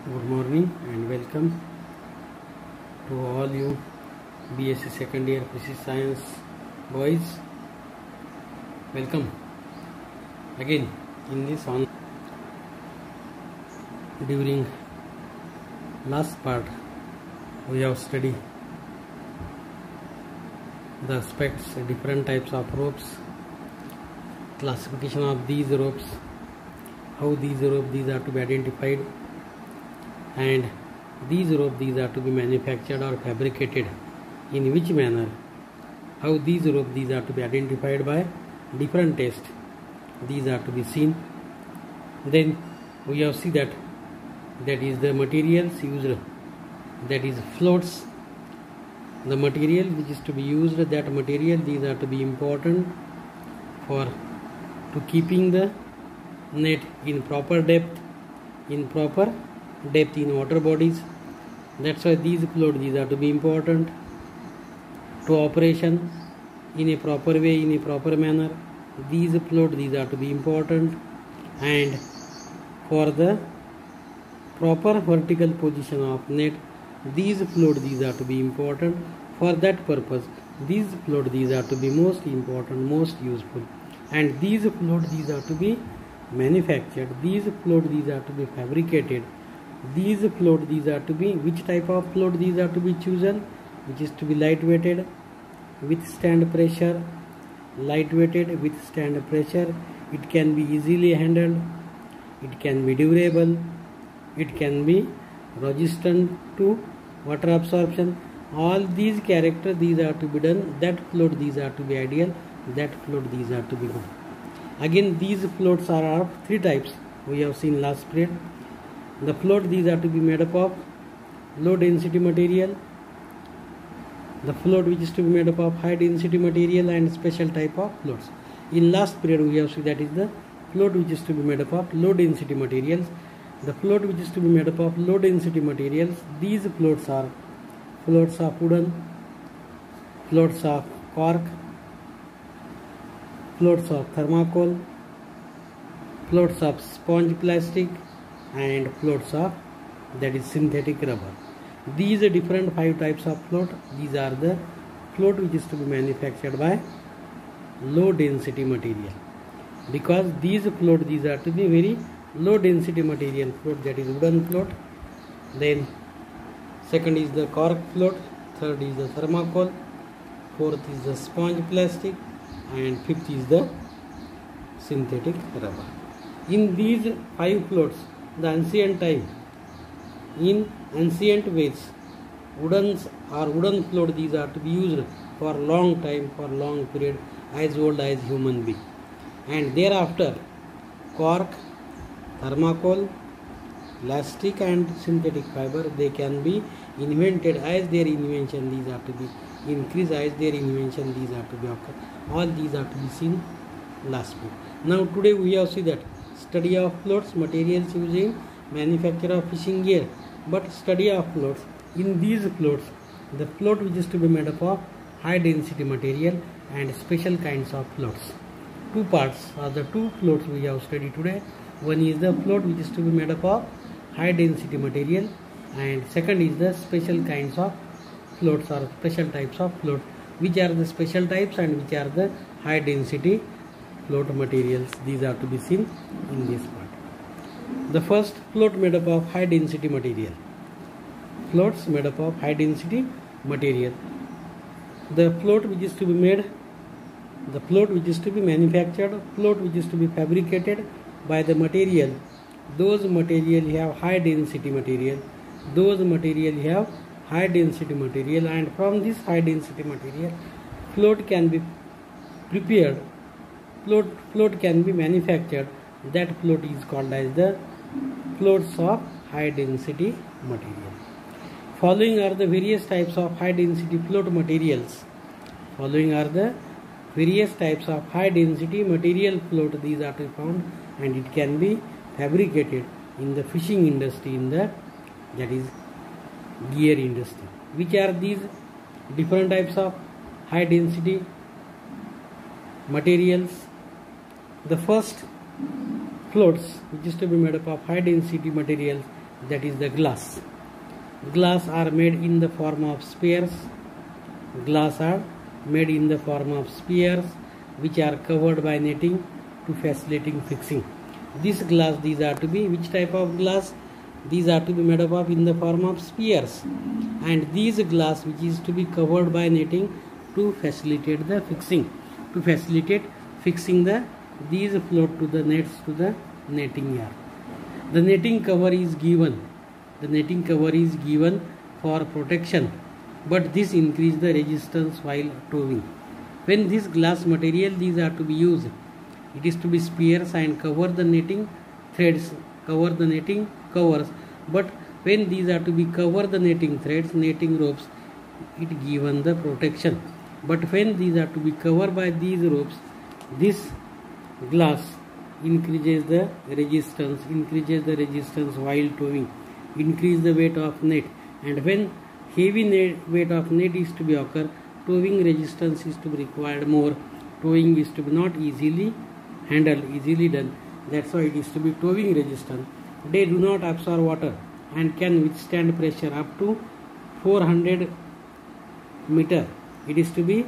Good morning and welcome to all you BSc second year physics science boys. Welcome again in this on. During last part we have studied the aspects, different types of ropes, classification of these ropes, how these are to be identified, and these are to be manufactured or fabricated in which manner, how these are to be identified by different tests, these are to be seen. Then we have seen that is the materials used, that is floats, the material which is to be used, that material, these are to be important for to keeping the net in proper depth in water bodies. That's why these floats, these are to be important to operation in a proper way, in a proper manner. These floats, these are to be important, and for the proper vertical position of net, these floats, these are to be important. For that purpose, these floats, these are to be most important, most useful, and these floats, these are to be manufactured, these floats, these are to be fabricated. These floats, these are to be, which type of float these are to be chosen, which is to be lightweighted, withstand pressure, lightweighted, withstand pressure, it can be easily handled, it can be durable, it can be resistant to water absorption. All these characters, these are to be done. That float, these are to be ideal, that float, these are to be good. Again, these floats are of three types we have seen last period. The float, these are to be made up of low density material, the float which is to be made up of high density material, and special type of floats. In last period we have seen that is the float which is to be made up of low density materials. The float which is to be made up of low density materials, these floats are floats of wooden, floats of cork, floats of thermocol, floats of sponge plastic, and floats of, that is, synthetic rubber. These are different 5 types of float. These are the float which is to be manufactured by low density material, because these float, these are to be very low density material float, that is wooden float. Then second is the cork float, third is the thermocol, fourth is the sponge plastic, and fifth is the synthetic rubber. In these 5 floats, the ancient time, in ancient ways, wooden float, these are to be used for long time, for long period, as old as human being. And thereafter, cork, thermocol, plastic, and synthetic fiber, they can be invented as their invention, these are to be increased as their invention, these are to be occur. All these are to be seen last week. Now today we have seen that study of floats, materials using manufacture of fishing gear. But study of floats, in these floats, the float which is to be made up of high density material and special kinds of floats. 2 parts are the 2 floats we have studied today. One is the float which is to be made up of high density material, and second is the special kinds of floats or special types of float. Which are the special types and which are the high density float materials, these are to be seen in this part. The first float made up of high density material. Floats made up of high density material. The float which is to be made, the float which is to be manufactured, float which is to be fabricated by the material, those material have high density material, those material have high density material, and from this high density material, float can be prepared, float can be manufactured. That float is called as the floats of high density material. Following are the various types of high density float materials. Following are the various types of high density material float, these are to be found, and it can be fabricated in the fishing industry, in the, that is, gear industry. Which are these different types of high density materials? The first floats which is to be made up of high density materials, that is the glass. Glass are made in the form of spheres. Glass are made in the form of spheres which are covered by netting to facilitating fixing. This glass, these are to be which type of glass? These are to be made up of in the form of spheres, and these glass which is to be covered by netting to facilitate the fixing, to facilitate fixing these float to the nets to the netting yard. The netting cover is given. The netting cover is given for protection, but this increase the resistance while towing. When this glass material these are to be used, it is to be spheres and cover the netting threads, cover the netting covers. But when these are to be cover the netting threads, netting ropes, it given the protection. But when these are to be covered by these ropes, this glass increases the resistance while towing, increase the weight of net, and when heavy weight of net is to be occur, towing resistance is to be required more. Towing is to be not easily handled, easily done. That's why it is to be towing resistant. They do not absorb water and can withstand pressure up to 400 meter. It is to be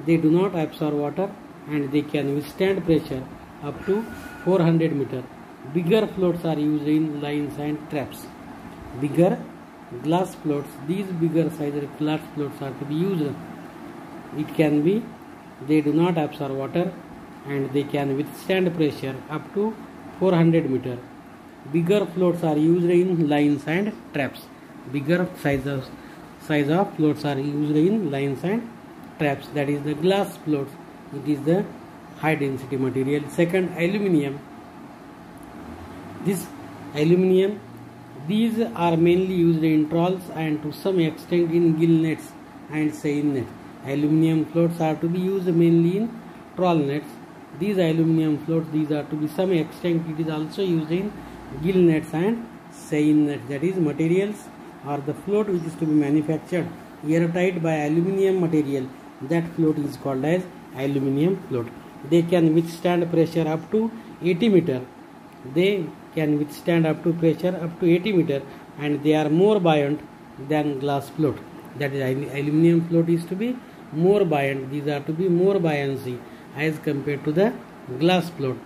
they do not absorb water and they can withstand pressure up to 400 meter. Bigger floats are used in lines and traps. Bigger glass floats, these bigger size glass floats are to be used. It can be they do not absorb water and they can withstand pressure up to 400 meter. Bigger floats are used in lines and traps. Bigger size of floats are used in lines and traps. That is the glass floats. It is the high density material. Second, aluminium. This aluminium, these are mainly used in trawls and to some extent in gill nets and seine nets. Aluminium floats are to be used mainly in trawl nets. These aluminium floats, these are to be some extent it is also used in gill nets and seine nets. That is materials or the float which is to be manufactured airtight by aluminium material. That float is called as aluminium float. They can withstand pressure up to 80 meter. They can withstand up to pressure up to 80 meter and they are more buoyant than glass float. That is aluminium float is to be more buoyant. These are to be more buoyancy as compared to the glass float,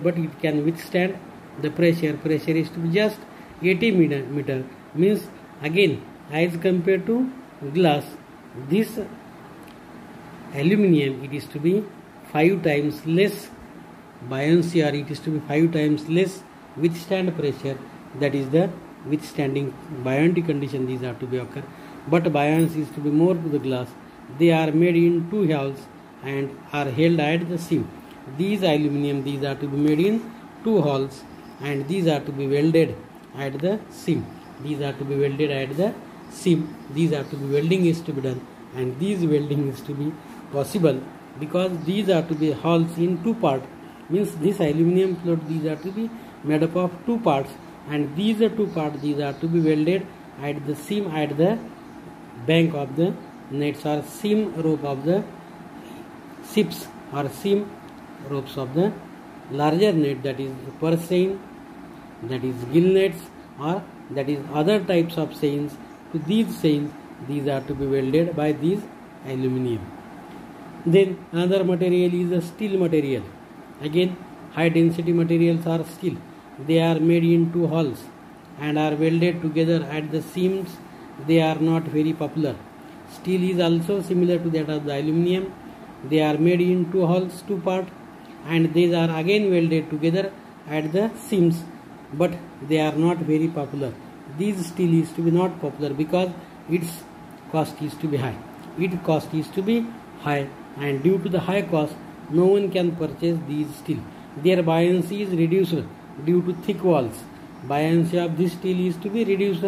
but it can withstand the pressure. Pressure is to be just 80 meter. Means again as compared to glass, this aluminium it is to be 5 times less buoyancy, or it is to be 5 times less withstand pressure. That is the withstanding buoyancy condition these are to be occur. But buoyancy is to be more to the glass. They are made in 2 halves and are held at the seam. These aluminium these are to be made in 2 holes and these are to be welded at the seam. These are to be welded at the seam. These are to be welding is to be done, and these welding is to be possible because these are to be holes in 2 parts. Means this aluminium float these are to be made up of 2 parts and these are 2 parts these are to be welded at the seam at the bank of the nets or seam rope of the ships or seam ropes of the larger net, that is per seine, that is gill nets, or that is other types of seines. To these seines these are to be welded by these aluminium. Then another material is a steel material. Again high density materials are steel. They are made in 2 holes and are welded together at the seams. They are not very popular. Steel is also similar to that of the aluminium. They are made in 2 holes, 2 parts, and these are again welded together at the seams, but they are not very popular. This steel is to be not popular because its cost is to be high. Its cost is to be high, and due to the high cost, no one can purchase these steel. Their buoyancy is reduced due to thick walls. Buoyancy of this steel is to be reduced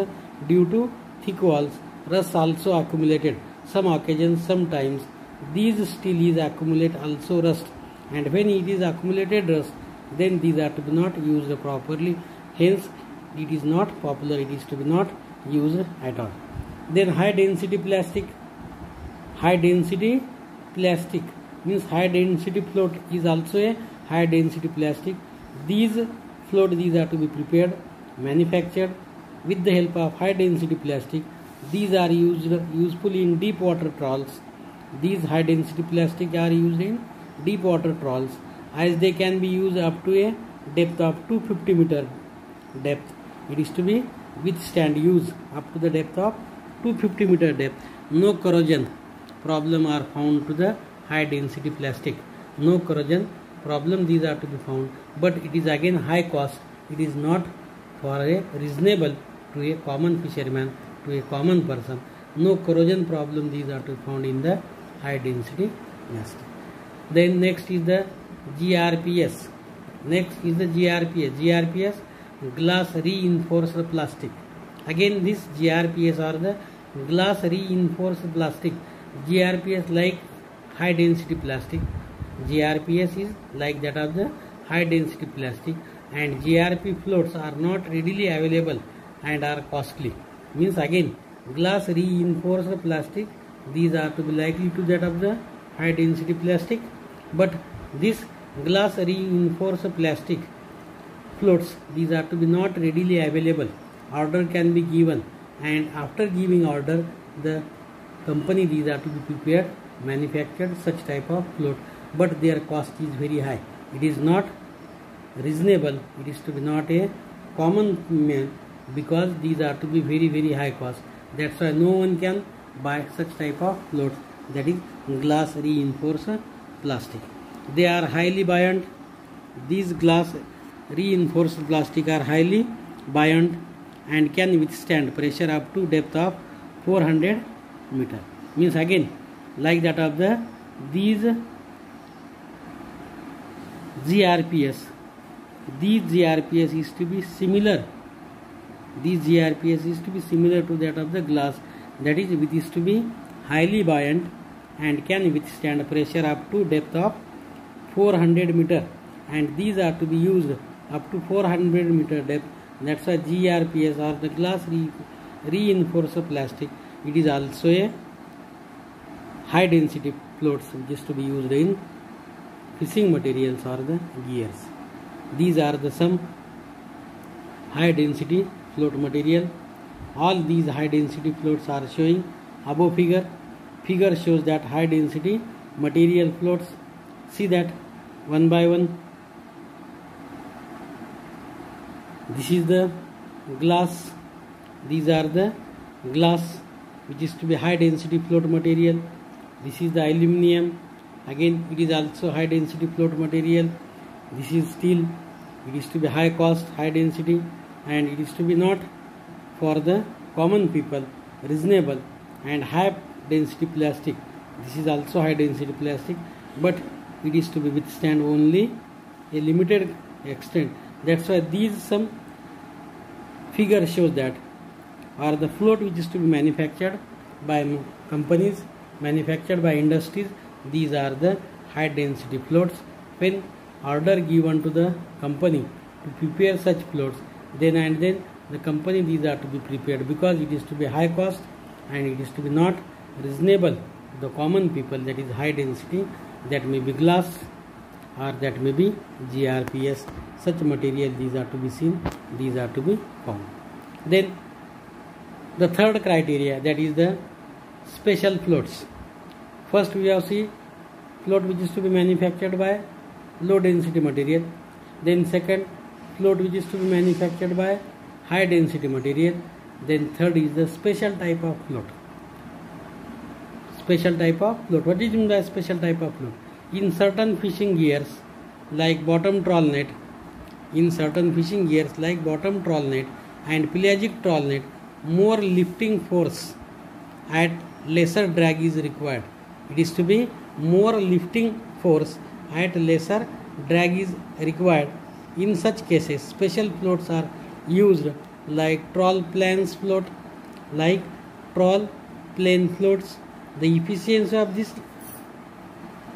due to thick walls. Rust also accumulated. Some occasions, sometimes these steel is accumulate also rust, and when it is accumulated rust, then these are to be not used properly. Hence, it is not popular. It is to be not used at all. Then high density plastic. High density plastic means high density float is also a high density plastic. These float these are to be prepared, manufactured with the help of high density plastic. These are useful in deep water trawls. These high density plastic are used in deep water trawls as they can be used up to a depth of 250 meter depth. It is to be withstand use up to the depth of 250 meter depth. No corrosion problem are found to the high density plastic. No corrosion problem these are to be found, but it is again high cost. It is not for a reasonable to a common fisherman, to a common person. No corrosion problem these are to be found in the high density plastic. Then next is the GRPS. Next is the GRPS. GRPS, glass reinforced plastic. Again this GRPS are the glass reinforced plastic. GRPS like high density plastic. GRPS is like that of the high density plastic, and GRP floats are not readily available and are costly. Means again glass reinforced plastic, these are to be likely to that of the high density plastic, but this glass reinforced plastic floats, these are to be not readily available. Order can be given, and after giving order the company these are to be prepared, manufactured such type of float, but their cost is very high. It is not reasonable, it is to be not a common man, because these are to be very high cost. That's why no one can buy such type of floats, that is glass reinforced plastic. They are highly buoyant. These glass reinforced plastic are highly buoyant and can withstand pressure up to depth of 400 meter. Means again like that of the these GRPS. These GRPS is to be similar. These GRPS is to be similar to that of the glass, that is which is to be highly buoyant and can withstand pressure up to depth of 400 meter, and these are to be used up to 400 meter depth. That's why GRPS or the glass reinforced plastic, it is also a high density floats which is to be used in fishing materials or the gears. These are the some high density float material. All these high density floats are showing above figure. Figure shows that high density material floats. See that one by one. This is the glass. These are the glass which is to be high density float material. This is the aluminum. Again it is also high density float material. This is steel. It is to be high cost, high density, and it is to be not for the common people, reasonable, and high density plastic. This is also high density plastic, but it is to be withstand only a limited extent. That's why these some figure shows that are the float which is to be manufactured by companies, manufactured by industries. These are the high density floats. When order given to the company to prepare such floats, then and then the company these are to be prepared, because it is to be high cost and it is to be not reasonable to the common people, that is high density, that may be glass or that may be GRPS. Such material these are to be seen, these are to be found. Then the third criteria, that is the special floats. First we have seen float which is to be manufactured by low density material. Then second, float which is to be manufactured by high density material. Then third is the special type of float. Special type of float. What is the special type of float? In certain fishing gears like bottom trawl net, and pelagic trawl net, more lifting force at lesser drag is required. It is to be more lifting force at lesser drag is required. In such cases, special floats are used, like trawl planes float, like trawl plane floats. The efficiency of this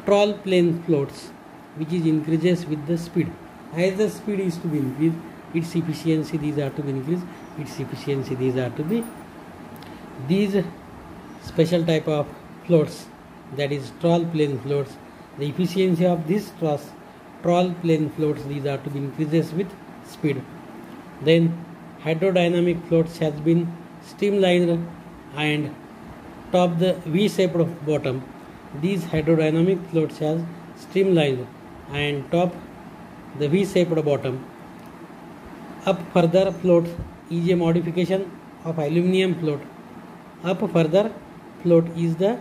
trawl plane floats, which is increases with the speed. As the speed is to be increased, its efficiency these are to be increased. Its efficiency these are to be. These special type of floats, that is trawl plane floats, the efficiency of this trawl plane floats these are to be increases with speed. Then hydrodynamic floats has been streamlined and top the V-shaped bottom. These hydrodynamic floats has streamlined and top the V-shaped bottom. Up further float is a modification of aluminum float. Up further float is a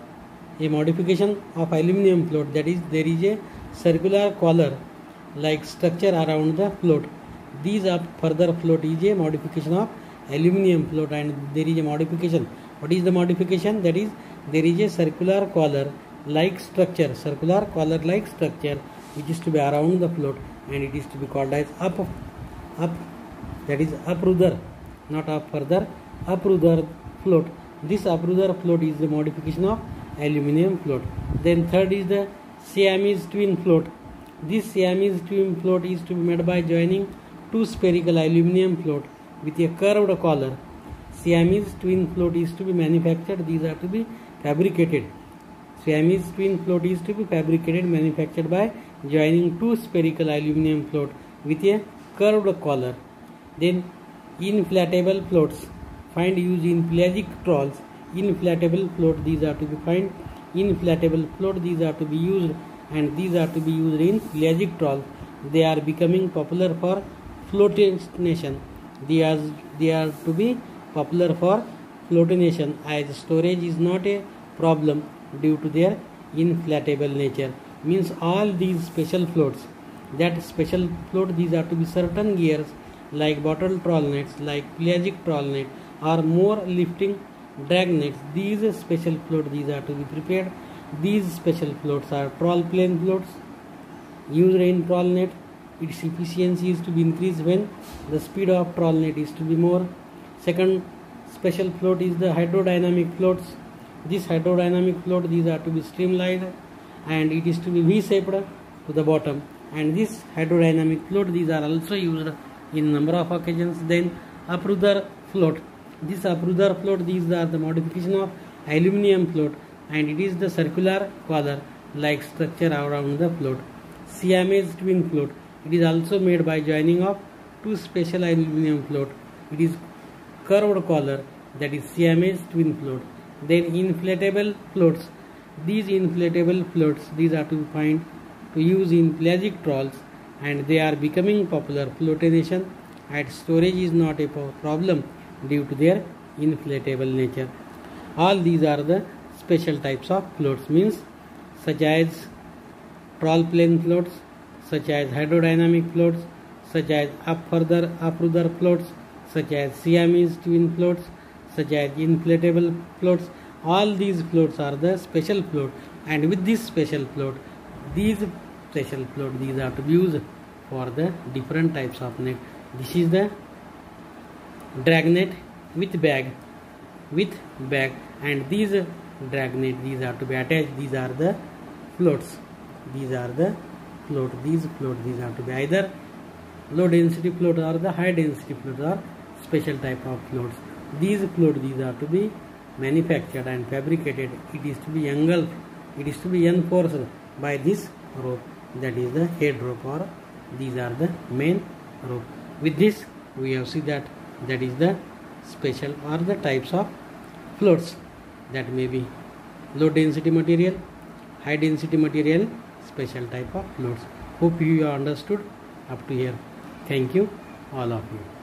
modification of aluminum float, that is there is a circular collar like structure around the float. These up further float is a modification of aluminum float and there is a modification. What is the modification? That is there is a circular collar like structure, which is to be around the float and it is to be called as up, that is uprudder, not up further, uprudder float. This uprudder float is the modification of aluminum float. Then third is the Siamese twin float. This Siamese twin float is to be made by joining two spherical aluminum float with a curved collar. Siamese twin float is to be manufactured, these are to be fabricated. Siamese twin float is to be fabricated, manufactured by joining two spherical aluminum float with a curved collar. Then inflatable floats find use in pelagic trawls. Inflatable float, these are to be find inflatable float, these are to be used and these are to be used in pelagic trawls. They are becoming popular for flotation. They are to be popular for flotation as storage is not a problem due to their inflatable nature. Means all these special floats, these are to be certain gears like bottle trawl nets, like pelagic trawl net or more lifting drag nets. These special floats, these are to be prepared. These special floats are trawl plane floats used in trawl net. Its efficiency is to be increased when the speed of trawl net is to be more. Second special float is the hydrodynamic floats. This hydrodynamic float, these are to be streamlined and it is to be V-shaped to the bottom. And this hydrodynamic float, these are also used in number of occasions. Then uprudder float. This uprudder float, these are the modification of aluminum float and it is the circular collar like structure around the float. Siamese twin float. It is also made by joining of two special aluminum float. It is curved collar, that is Siamese twin float. Then inflatable floats. These inflatable floats, these are to find to use in pelagic trawls and they are becoming popular. Flotation and storage is not a problem due to their inflatable nature. All these are the special types of floats, means such as trawl plane floats, such as hydrodynamic floats, such as uprudder floats, such as Siamese twin floats, such as inflatable floats. All these floats are the special float and with this special float, these are to be used for the different types of net. This is the drag net with bag and these drag net, these are to be attached. These are the floats. These are the float. These are to be either low density float or the high density float or special type of floats. These are to be manufactured and fabricated. It is to be engulfed, it is to be enforced by this rope, that is the head rope, or these are the main rope. With this we have seen that is the special or the types of floats, that may be low density material, high density material, special type of floats. Hope you understood up to here. Thank you all of you.